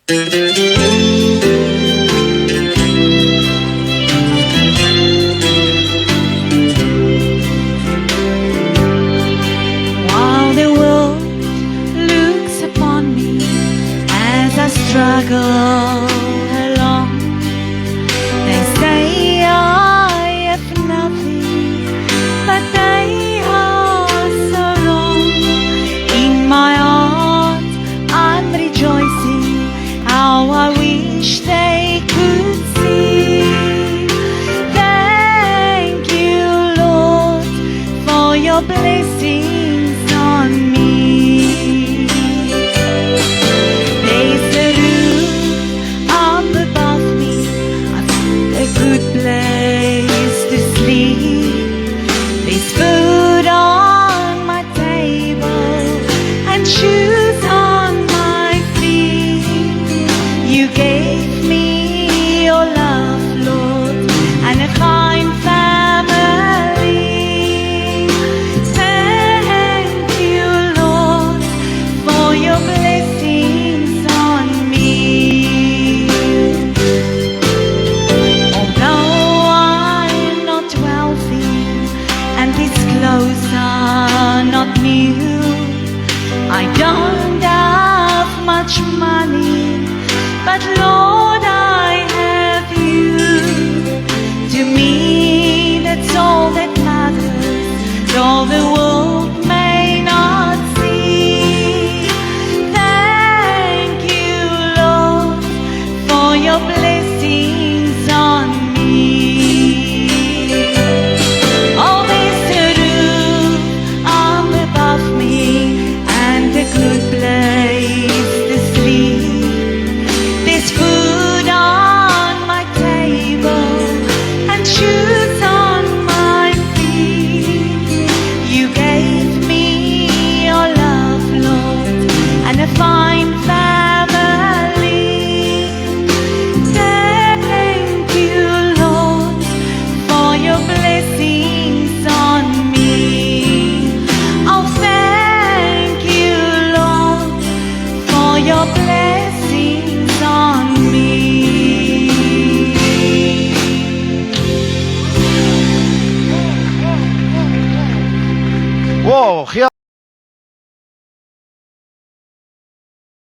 While the world looks upon me as I struggle along, they say I have nothing, but they are so wrong. In my heart I'm rejoicing, how I wish they could see. Thank you, Lord, for your blessings on me. There's a roof up above me, I've got a good place to sleep. There's food on my table and shoes on my feet. You gave me your love, Lord, and a fine family. Thank you, Lord, for your blessings on me. Although I'm not wealthy and these clothes are not new, I don't have much money,